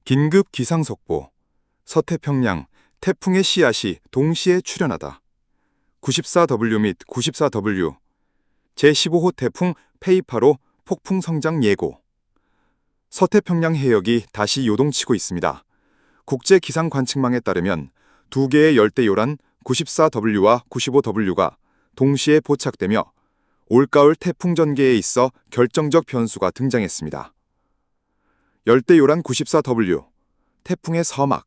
긴급 기상속보. 서태평양 태풍의 씨앗이 동시에 출현하다. 94W 및 94W 제15호 태풍 페이파로 폭풍 성장 예고. 서태평양 해역이 다시 요동치고 있습니다. 국제기상관측망에 따르면 두 개의 열대요란 94W와 95W가 동시에 포착되며 올가을 태풍 전개에 있어 결정적 변수가 등장했습니다. 열대요란 94W, 태풍의 서막.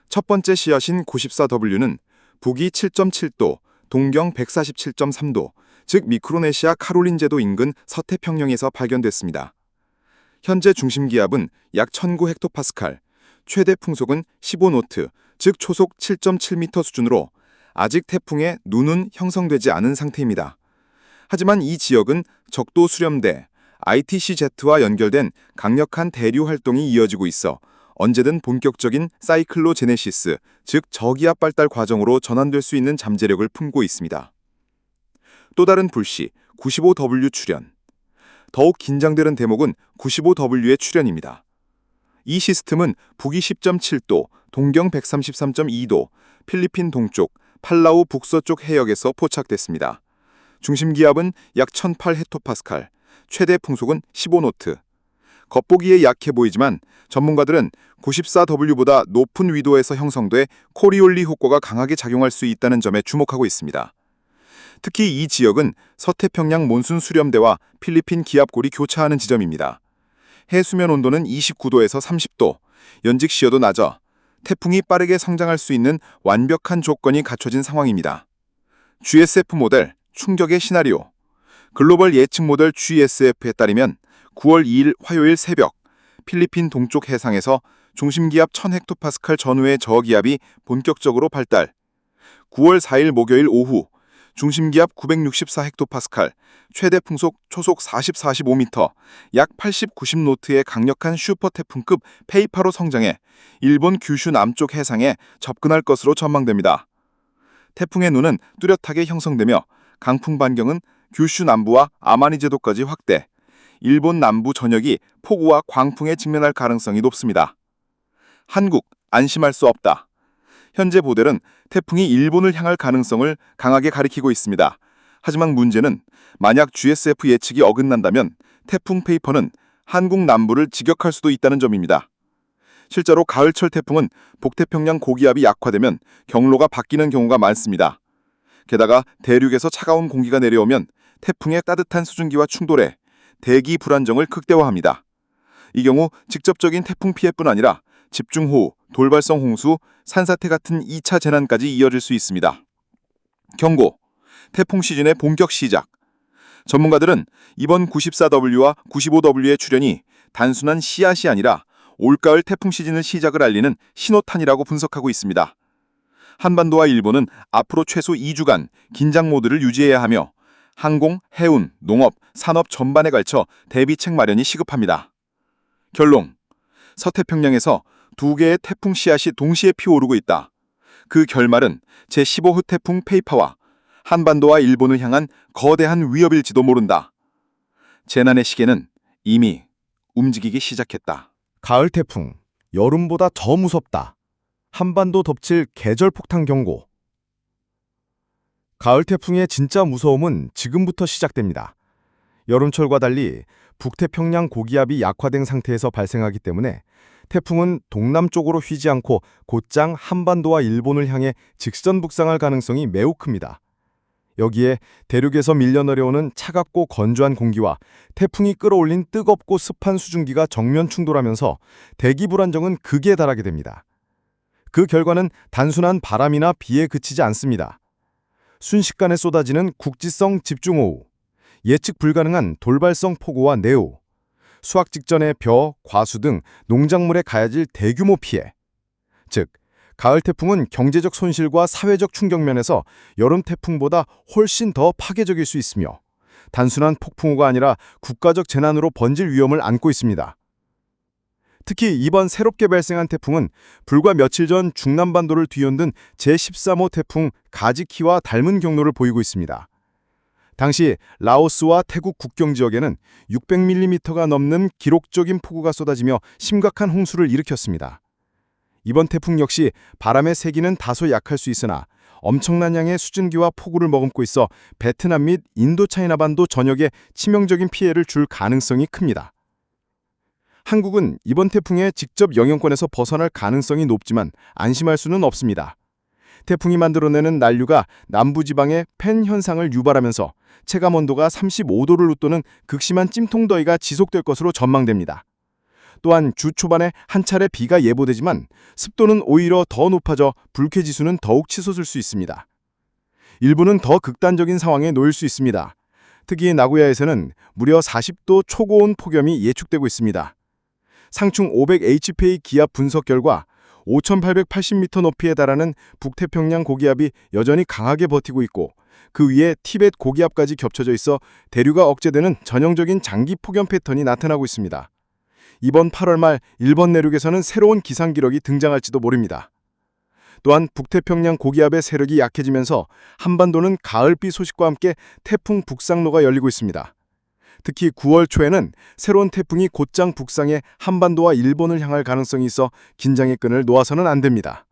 첫 번째 씨앗인 94W는 북위 7.7도, 동경 147.3도, 즉 미크로네시아 카롤린 제도 인근 서태평양에서 발견됐습니다. 현재 중심 기압은 약 1009헥토파스칼, 최대 풍속은 15노트, 즉 초속 7.7m 수준으로 아직 태풍의 눈은 형성되지 않은 상태입니다. 하지만 이 지역은 적도 수렴대, ITCZ와 연결된 강력한 대류 활동이 이어지고 있어 언제든 본격적인 사이클로제네시스, 즉 저기압 발달 과정으로 전환될 수 있는 잠재력을 품고 있습니다. 또 다른 불씨, 95W 출현. 더욱 긴장되는 대목은 95W의 출현입니다. 이 시스템은 북위 10.7도, 동경 133.2도, 필리핀 동쪽, 팔라우 북서쪽 해역에서 포착됐습니다. 중심 기압은 약 1008헥토파스칼, 최대 풍속은 15노트. 겉보기에 약해 보이지만 전문가들은 94W보다 높은 위도에서 형성돼 코리올리 효과가 강하게 작용할 수 있다는 점에 주목하고 있습니다. 특히 이 지역은 서태평양 몬순 수렴대와 필리핀 기압골이 교차하는 지점입니다. 해수면 온도는 29도에서 30도, 연직 시야도 낮아 태풍이 빠르게 성장할 수 있는 완벽한 조건이 갖춰진 상황입니다. GSF 모델, 충격의 시나리오. 글로벌 예측 모델 GSF에 따르면 9월 2일 화요일 새벽 필리핀 동쪽 해상에서 중심기압 1000헥토파스칼 전후의 저기압이 본격적으로 발달. 9월 4일 목요일 오후 중심기압 964헥토파스칼, 최대 풍속 초속 40-45m, 약 80-90노트의 강력한 슈퍼태풍급 페이파로 성장해 일본 규슈 남쪽 해상에 접근할 것으로 전망됩니다. 태풍의 눈은 뚜렷하게 형성되며 강풍 반경은 규슈 남부와 아마니 제도까지 확대, 일본 남부 전역이 폭우와 광풍에 직면할 가능성이 높습니다. 한국, 안심할 수 없다. 현재 모델은 태풍이 일본을 향할 가능성을 강하게 가리키고 있습니다. 하지만 문제는 만약 GSF 예측이 어긋난다면 태풍 페이퍼는 한국 남부를 직역할 수도 있다는 점입니다. 실제로 가을철 태풍은 북태평양 고기압이 약화되면 경로가 바뀌는 경우가 많습니다. 게다가 대륙에서 차가운 공기가 내려오면 태풍의 따뜻한 수증기와 충돌해 대기 불안정을 극대화합니다. 이 경우 직접적인 태풍 피해뿐 아니라 집중호우, 돌발성 홍수, 산사태 같은 2차 재난까지 이어질 수 있습니다. 경고, 태풍 시즌의 본격 시작. 전문가들은 이번 94W와 95W의 출현이 단순한 씨앗이 아니라 올가을 태풍 시즌을 시작을 알리는 신호탄이라고 분석하고 있습니다. 한반도와 일본은 앞으로 최소 2주간 긴장 모드를 유지해야 하며 항공, 해운, 농업, 산업 전반에 걸쳐 대비책 마련이 시급합니다. 결론, 서태평양에서 두 개의 태풍 씨앗이 동시에 피어오르고 있다. 그 결말은 제15호 태풍 페이파와 한반도와 일본을 향한 거대한 위협일지도 모른다. 재난의 시계는 이미 움직이기 시작했다. 가을 태풍, 여름보다 더 무섭다. 한반도 덮칠 계절 폭탄 경고. 가을 태풍의 진짜 무서움은 지금부터 시작됩니다. 여름철과 달리 북태평양 고기압이 약화된 상태에서 발생하기 때문에 태풍은 동남쪽으로 휘지 않고 곧장 한반도와 일본을 향해 직선 북상할 가능성이 매우 큽니다. 여기에 대륙에서 밀려 내려오는 차갑고 건조한 공기와 태풍이 끌어올린 뜨겁고 습한 수증기가 정면 충돌하면서 대기 불안정은 극에 달하게 됩니다. 그 결과는 단순한 바람이나 비에 그치지 않습니다. 순식간에 쏟아지는 국지성 집중호우, 예측 불가능한 돌발성 폭우와 내우, 수확 직전의 벼, 과수 등 농작물에 가해질 대규모 피해. 즉, 가을 태풍은 경제적 손실과 사회적 충격 면에서 여름 태풍보다 훨씬 더 파괴적일 수 있으며 단순한 폭풍우가 아니라 국가적 재난으로 번질 위험을 안고 있습니다. 특히 이번 새롭게 발생한 태풍은 불과 며칠 전 중남반도를 뒤흔든 제13호 태풍 가지키와 닮은 경로를 보이고 있습니다. 당시 라오스와 태국 국경 지역에는 600mm가 넘는 기록적인 폭우가 쏟아지며 심각한 홍수를 일으켰습니다. 이번 태풍 역시 바람의 세기는 다소 약할 수 있으나 엄청난 양의 수증기와 폭우를 머금고 있어 베트남 및 인도차이나 반도 전역에 치명적인 피해를 줄 가능성이 큽니다. 한국은 이번 태풍의 직접 영향권에서 벗어날 가능성이 높지만 안심할 수는 없습니다. 태풍이 만들어내는 난류가 남부지방에 팬 현상을 유발하면서 체감온도가 35도를 웃도는 극심한 찜통더위가 지속될 것으로 전망됩니다. 또한 주 초반에 한 차례 비가 예보되지만 습도는 오히려 더 높아져 불쾌지수는 더욱 치솟을 수 있습니다. 일부는 더 극단적인 상황에 놓일 수 있습니다. 특히 나고야에서는 무려 40도 초고온 폭염이 예측되고 있습니다. 상충 500 HPA 기압 분석 결과 5,880m 높이에 달하는 북태평양 고기압이 여전히 강하게 버티고 있고 그 위에 티벳 고기압까지 겹쳐져 있어 대류가 억제되는 전형적인 장기 폭염 패턴이 나타나고 있습니다. 이번 8월 말 일본 내륙에서는 새로운 기상 기록이 등장할지도 모릅니다. 또한 북태평양 고기압의 세력이 약해지면서 한반도는 가을비 소식과 함께 태풍 북상로가 열리고 있습니다. 특히 9월 초에는 새로운 태풍이 곧장 북상해 한반도와 일본을 향할 가능성이 있어 긴장의 끈을 놓아서는 안 됩니다.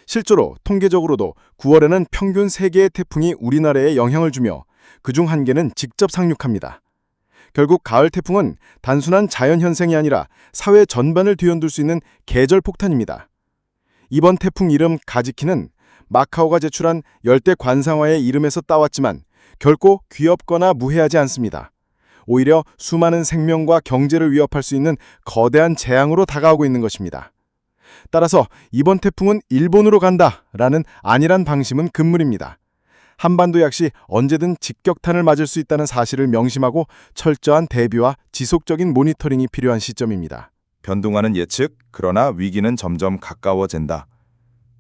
실제로 통계적으로도 9월에는 평균 3개의 태풍이 우리나라에 영향을 주며 그중 1개는 직접 상륙합니다. 결국 가을 태풍은 단순한 자연현상이 아니라 사회 전반을 뒤흔들 수 있는 계절 폭탄입니다. 이번 태풍 이름 가지키는 마카오가 제출한 열대 관상화의 이름에서 따왔지만 결코 귀엽거나 무해하지 않습니다. 오히려 수많은 생명과 경제를 위협할 수 있는 거대한 재앙으로 다가오고 있는 것입니다. 따라서 이번 태풍은 일본으로 간다라는 안일한 방심은 금물입니다. 한반도 역시 언제든 직격탄을 맞을 수 있다는 사실을 명심하고 철저한 대비와 지속적인 모니터링이 필요한 시점입니다. 변동하는 예측, 그러나 위기는 점점 가까워진다.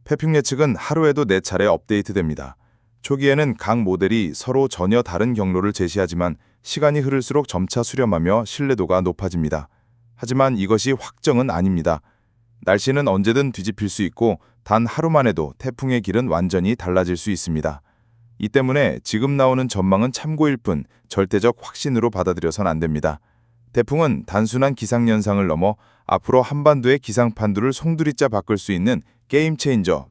태풍 예측은 하루에도 4차례 업데이트됩니다. 초기에는 각 모델이 서로 전혀 다른 경로를 제시하지만 시간이 흐를수록 점차 수렴하며 신뢰도가 높아집니다. 하지만 이것이 확정은 아닙니다. 날씨는 언제든 뒤집힐 수 있고 단 하루만 해도 태풍의 길은 완전히 달라질 수 있습니다. 이 때문에 지금 나오는 전망은 참고일 뿐 절대적 확신으로 받아들여선 안 됩니다. 태풍은 단순한 기상현상을 넘어 앞으로 한반도의 기상판도를 송두리째 바꿀 수 있는 게임 체인저,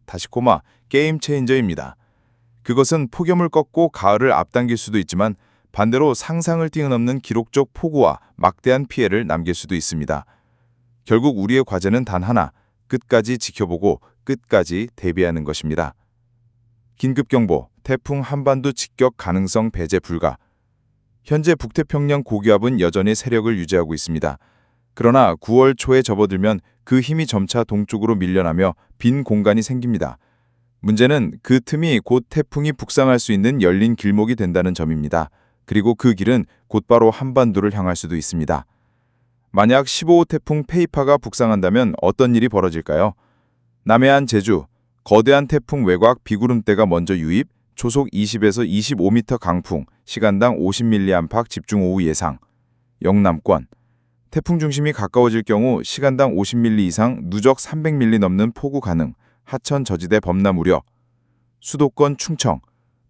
게임 체인저입니다. 그것은 폭염을 꺾고 가을을 앞당길 수도 있지만 반대로 상상을 뛰어넘는 기록적 폭우와 막대한 피해를 남길 수도 있습니다. 결국 우리의 과제는 단 하나, 끝까지 지켜보고 끝까지 대비하는 것입니다. 긴급경보, 태풍 한반도 직격 가능성 배제 불가. 현재 북태평양 고기압은 여전히 세력을 유지하고 있습니다. 그러나 9월 초에 접어들면 그 힘이 점차 동쪽으로 밀려나며 빈 공간이 생깁니다. 문제는 그 틈이 곧 태풍이 북상할 수 있는 열린 길목이 된다는 점입니다. 그리고 그 길은 곧바로 한반도를 향할 수도 있습니다. 만약 15호 태풍 페이파가 북상한다면 어떤 일이 벌어질까요? 남해안 제주, 거대한 태풍 외곽 비구름대가 먼저 유입, 초속 20에서 25m 강풍, 시간당 50mm 안팎 집중호우 예상. 영남권, 태풍 중심이 가까워질 경우 시간당 50mm 이상, 누적 300mm 넘는 폭우 가능, 하천 저지대 범람 우려. 수도권 충청,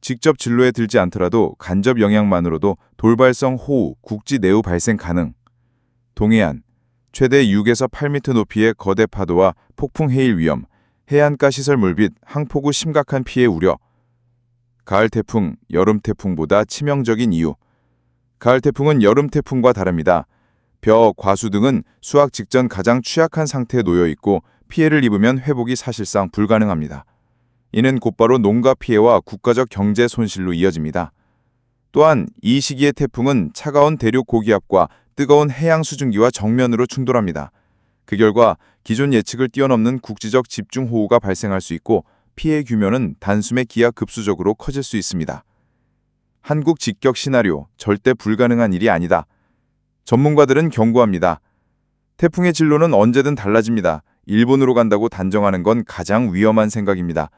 직접 진로에 들지 않더라도 간접 영향만으로도 돌발성 호우, 국지 내후 발생 가능. 동해안, 최대 6에서 8m 높이의 거대 파도와 폭풍 해일 위험, 해안가 시설 물빛, 항폭우 심각한 피해 우려. 가을 태풍, 여름 태풍보다 치명적인 이유. 가을 태풍은 여름 태풍과 다릅니다. 벼, 과수 등은 수확 직전 가장 취약한 상태에 놓여 있고 피해를 입으면 회복이 사실상 불가능합니다. 이는 곧바로 농가 피해와 국가적 경제 손실로 이어집니다. 또한 이 시기의 태풍은 차가운 대륙 고기압과 뜨거운 해양 수증기와 정면으로 충돌합니다. 그 결과 기존 예측을 뛰어넘는 국지적 집중호우가 발생할 수 있고 피해 규모는 단숨에 기하급수적으로 커질 수 있습니다. 한국 직격 시나리오, 절대 불가능한 일이 아니다. 전문가들은 경고합니다. 태풍의 진로는 언제든 달라집니다. 일본으로 간다고 단정하는 건 가장 위험한 생각입니다.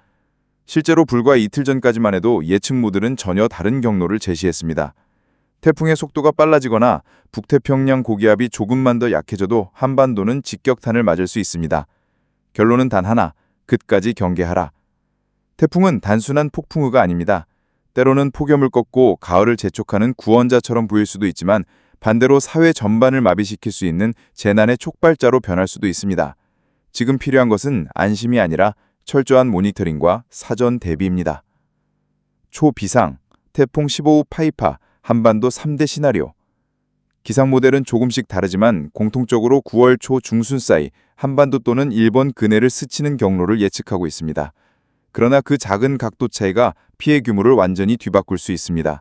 실제로 불과 이틀 전까지만 해도 예측 모델은 전혀 다른 경로를 제시했습니다. 태풍의 속도가 빨라지거나 북태평양 고기압이 조금만 더 약해져도 한반도는 직격탄을 맞을 수 있습니다. 결론은 단 하나, 끝까지 경계하라. 태풍은 단순한 폭풍우가 아닙니다. 때로는 폭염을 꺾고 가을을 재촉하는 구원자처럼 보일 수도 있지만 반대로 사회 전반을 마비시킬 수 있는 재난의 촉발자로 변할 수도 있습니다. 지금 필요한 것은 안심이 아니라 철저한 모니터링과 사전 대비입니다. 초비상, 태풍 15호 파이파, 한반도 3대 시나리오. 기상 모델은 조금씩 다르지만 공통적으로 9월 초 중순 사이 한반도 또는 일본 근해를 스치는 경로를 예측하고 있습니다. 그러나 그 작은 각도 차이가 피해 규모를 완전히 뒤바꿀 수 있습니다.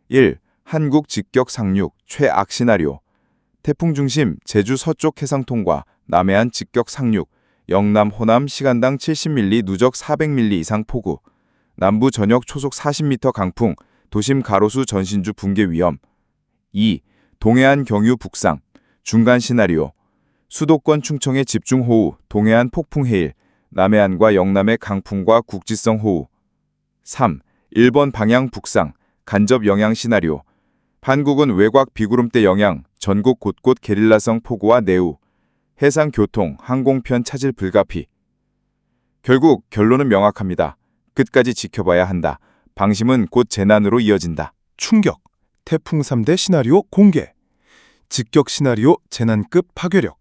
1. 한국 직격 상륙 최악 시나리오. 태풍 중심 제주 서쪽 해상 통과, 남해안 직격 상륙, 영남 호남 시간당 70mm 누적 400mm 이상 폭우, 남부 전역 초속 40m 강풍, 도심 가로수 전신주 붕괴 위험. 2. 동해안 경유 북상 중간 시나리오. 수도권 충청의 집중호우, 동해안 폭풍 해일, 남해안과 영남의 강풍과 국지성 호우. 3. 일본 방향 북상 간접 영향 시나리오. 한국은 외곽 비구름대 영향, 전국 곳곳 게릴라성 폭우와 내우, 해상 교통, 항공편 차질 불가피. 결국 결론은 명확합니다. 끝까지 지켜봐야 한다. 방심은 곧 재난으로 이어진다. 충격, 태풍 3대 시나리오 공개. 직격 시나리오 재난급 파괴력.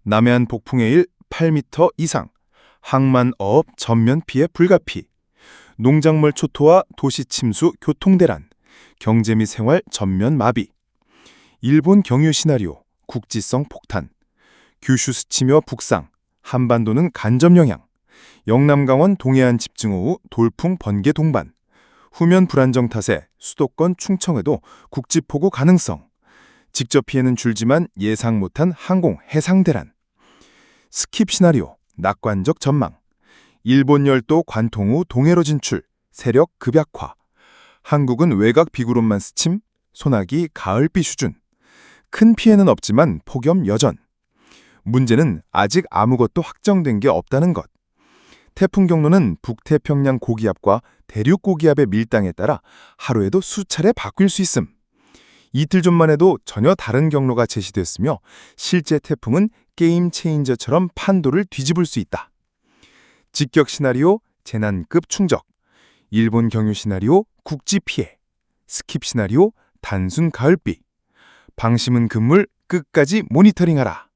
남해안 폭풍해일 8m 이상. 항만 어업 전면 피해 불가피. 농작물 초토화 도시 침수 교통대란. 경제 및 생활 전면 마비. 일본 경유 시나리오 국지성 폭탄. 규슈 스치며 북상. 한반도는 간접 영향. 영남 강원 동해안 집중호우 돌풍 번개 동반. 후면 불안정 탓에 수도권 충청에도 국지폭우 가능성. 직접 피해는 줄지만 예상 못한 항공 해상 대란. 스킵 시나리오 낙관적 전망. 일본 열도 관통 후 동해로 진출. 세력 급약화. 한국은 외곽 비구름만 스침. 소나기 가을비 수준. 큰 피해는 없지만 폭염 여전. 문제는 아직 아무것도 확정된 게 없다는 것. 태풍 경로는 북태평양 고기압과 대륙 고기압의 밀당에 따라 하루에도 수차례 바뀔 수 있음. 이틀 전만 해도 전혀 다른 경로가 제시됐으며 실제 태풍은 게임 체인저처럼 판도를 뒤집을 수 있다. 직격 시나리오 재난급 충적. 일본 경유 시나리오 국지 피해. 스킵 시나리오 단순 가을비. 방심은 금물 끝까지 모니터링하라.